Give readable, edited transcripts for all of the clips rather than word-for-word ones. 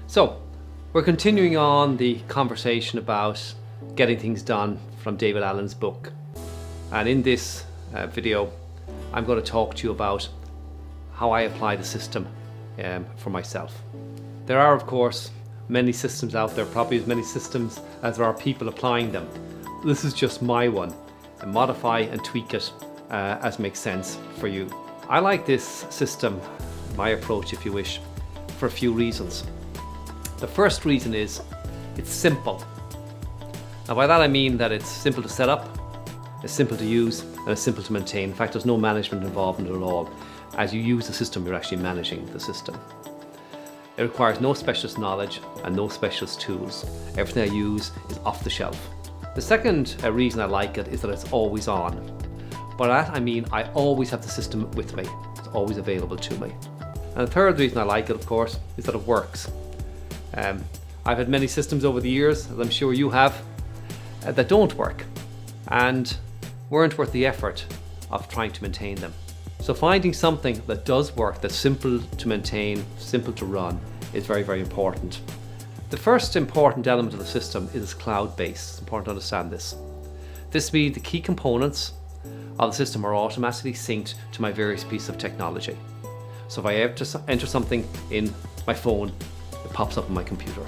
So, we're continuing on the conversation about getting things done from David Allen's book. And in this video, I'm going to talk to you about how I apply the system for myself. There are, of course, many systems out there, probably as many systems as there are people applying them. This is just my one, and modify and tweak it as makes sense for you. I like this system, my approach if you wish, for a few reasons. The first reason is it's simple. Now by that I mean that it's simple to set up, it's simple to use, and it's simple to maintain. In fact, there's no management involved in it at all. As you use the system, you're actually managing the system. It requires no specialist knowledge and no specialist tools. Everything I use is off the shelf. The second reason I like it is that it's always on. By that I mean I always have the system with me. It's always available to me. And the third reason I like it, of course, is that it works. I've had many systems over the years, as I'm sure you have, that don't work and weren't worth the effort of trying to maintain them. So finding something that does work, that's simple to maintain, simple to run, is very, very important. The first important element of the system is it's cloud-based. It's important to understand this. This means the key components of the system are automatically synced to my various pieces of technology. So if I enter something in my phone, it pops up on my computer.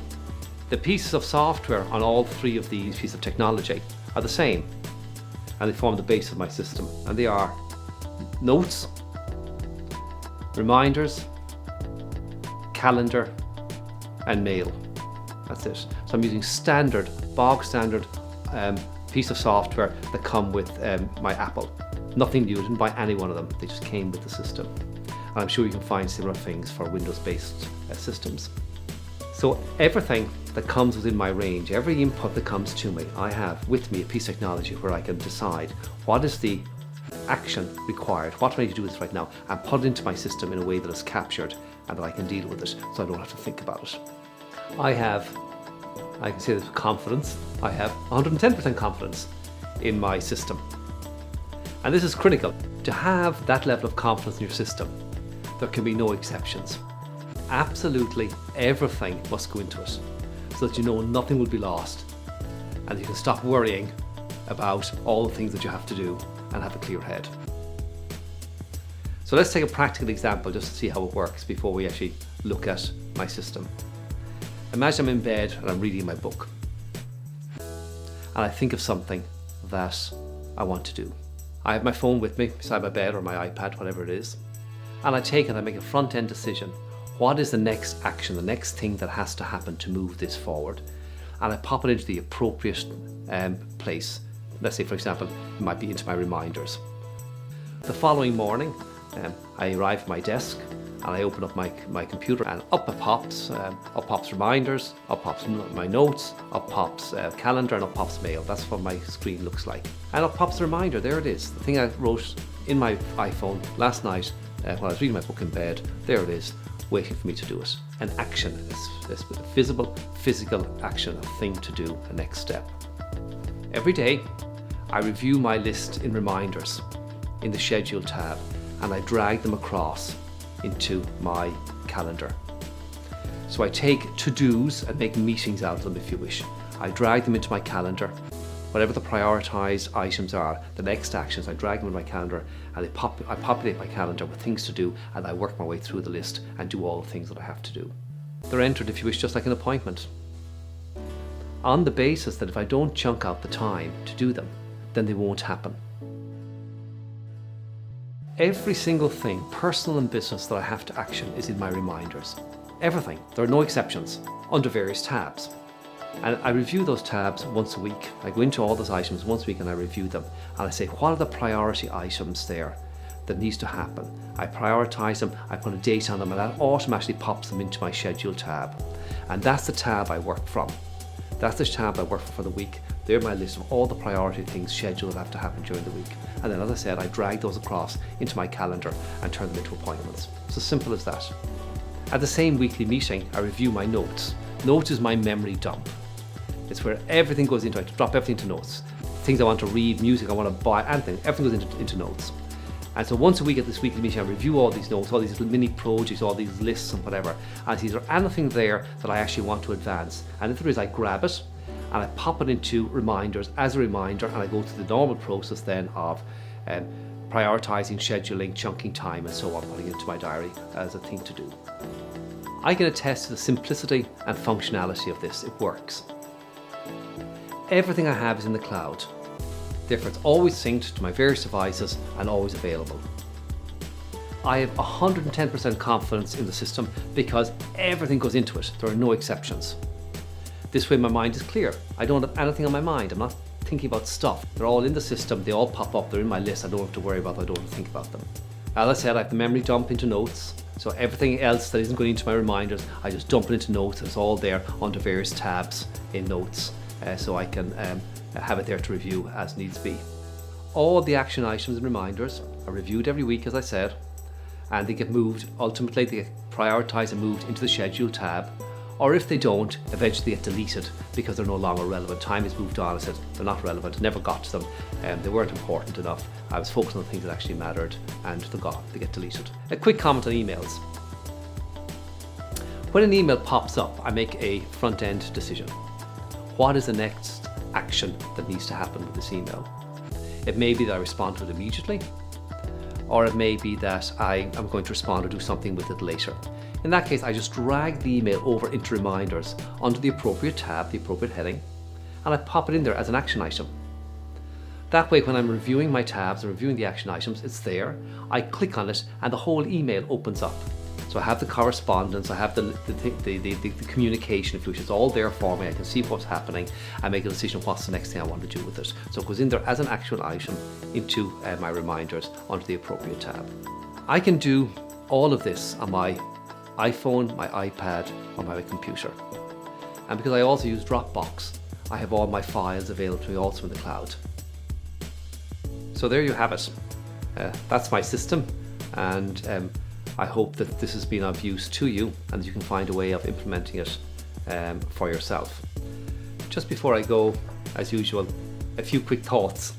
The pieces of software on all three of these pieces of technology are the same, and they form the base of my system. And they are notes, reminders, calendar, and mail. That's it. So I'm using standard, bog standard piece of software that come with my Apple. Nothing new, didn't buy any one of them. They just came with the system. And I'm sure you can find similar things for Windows-based systems. So everything that comes within my range, every input that comes to me, I have with me a piece of technology where I can decide what is the action required, what do I need to do with this right now, and put it into my system in a way that is captured and that I can deal with it so I don't have to think about it. I can say this with confidence, I have 110% confidence in my system. And this is critical. To have that level of confidence in your system, there can be no exceptions. Absolutely everything must go into it so that you know nothing will be lost and you can stop worrying about all the things that you have to do and have a clear head. So let's take a practical example just to see how it works before we actually look at my system. Imagine I'm in bed and I'm reading my book and I think of something that I want to do. I have my phone with me beside my bed or my iPad, whatever it is, and I take it and I make a front-end decision. What is the next action, the next thing that has to happen to move this forward? And I pop it into the appropriate place. Let's say, for example, it might be into my reminders. The following morning, I arrive at my desk and I open up my computer and up it pops. Up pops reminders, up pops my notes, up pops calendar, and up pops mail. That's what my screen looks like. And up pops the reminder, there it is. The thing I wrote in my iPhone last night when I was reading my book in bed, there it is, waiting for me to do it. An action, this visible, physical action, a thing to do, a next step. Every day, I review my list in reminders in the schedule tab and I drag them across into my calendar. So I take to-dos and make meetings out of them if you wish. I drag them into my calendar. Whatever the prioritized items are, the next actions, I drag them in my calendar and I populate my calendar with things to do and I work my way through the list and do all the things that I have to do. They're entered, if you wish, just like an appointment, on the basis that if I don't chunk out the time to do them, then they won't happen. Every single thing, personal and business, that I have to action is in my reminders. Everything. There are no exceptions, under various tabs. And I review those tabs once a week. I go into all those items once a week and I review them. And I say, what are the priority items there that needs to happen? I prioritize them, I put a date on them, and that automatically pops them into my schedule tab. And that's the tab I work from. That's the tab I work for the week. They're my list of all the priority things scheduled that have to happen during the week. And then, as I said, I drag those across into my calendar and turn them into appointments. It's as simple as that. At the same weekly meeting, I review my notes. Notes is my memory dump. It's where everything goes into. I drop everything to notes. things I want to read, music I want to buy, anything, everything goes into notes. And so once a week at this weekly meeting, I review all these notes, all these little mini projects, all these lists and whatever, and see is there anything there that I actually want to advance. And if there is, I grab it and I pop it into reminders as a reminder, and I go through the normal process then of prioritizing, scheduling, chunking time and so on, putting it into my diary as a thing to do. I can attest to the simplicity and functionality of this. It works. Everything I have is in the cloud. Therefore, it's always synced to my various devices and always available. I have 110% confidence in the system because everything goes into it. There are no exceptions. This way my mind is clear. I don't have anything on my mind. I'm not thinking about stuff. They're all in the system. They all pop up. They're in my list. I don't have to worry about them. I don't have to think about them. As I said, I have the memory dump into notes. So everything else that isn't going into my reminders, I just dump it into notes. It's all there under various tabs in notes. So I can have it there to review as needs be. All the action items and reminders are reviewed every week, as I said, and they get moved, ultimately they get prioritized and moved into the schedule tab, or if they don't, eventually they get deleted because they're no longer relevant. Time has moved on. I said they're not relevant, never got to them, they weren't important enough. I was focused on the things that actually mattered, and they're gone, they get deleted. A quick comment on emails. When an email pops up, I make a front-end decision. What is the next action that needs to happen with this email? It may be that I respond to it immediately, or it may be that I am going to respond or do something with it later. In that case, I just drag the email over into reminders under the appropriate tab, the appropriate heading, and I pop it in there as an action item. That way, when I'm reviewing my tabs and reviewing the action items, it's there. I click on it and the whole email opens up. So I have the correspondence, I have the communication, which is all there for me. I can see what's happening and make a decision what's the next thing I want to do with it. So it goes in there as an actual item into my reminders under the appropriate tab. I can do all of this on my iPhone, my iPad, or my computer. And because I also use Dropbox, I have all my files available to me also in the cloud. So there you have it. That's my system, and I hope that this has been of use to you and you can find a way of implementing it for yourself. Just before I go, as usual, a few quick thoughts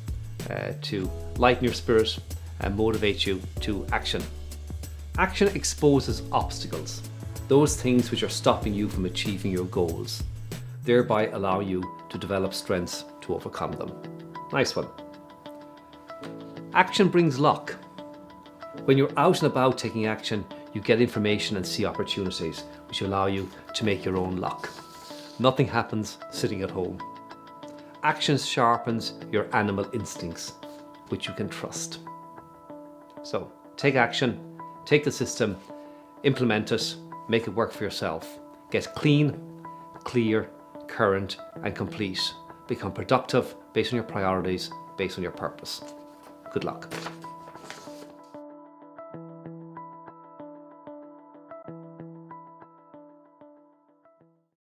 to lighten your spirit and motivate you to action. Action exposes obstacles, those things which are stopping you from achieving your goals, thereby allow you to develop strengths to overcome them. Nice one. Action brings luck. When you're out and about taking action, you get information and see opportunities which allow you to make your own luck. Nothing happens sitting at home. Action sharpens your animal instincts, which you can trust. So take action, take the system, implement it, make it work for yourself. Get clean, clear, current and complete. Become productive based on your priorities, based on your purpose. Good luck.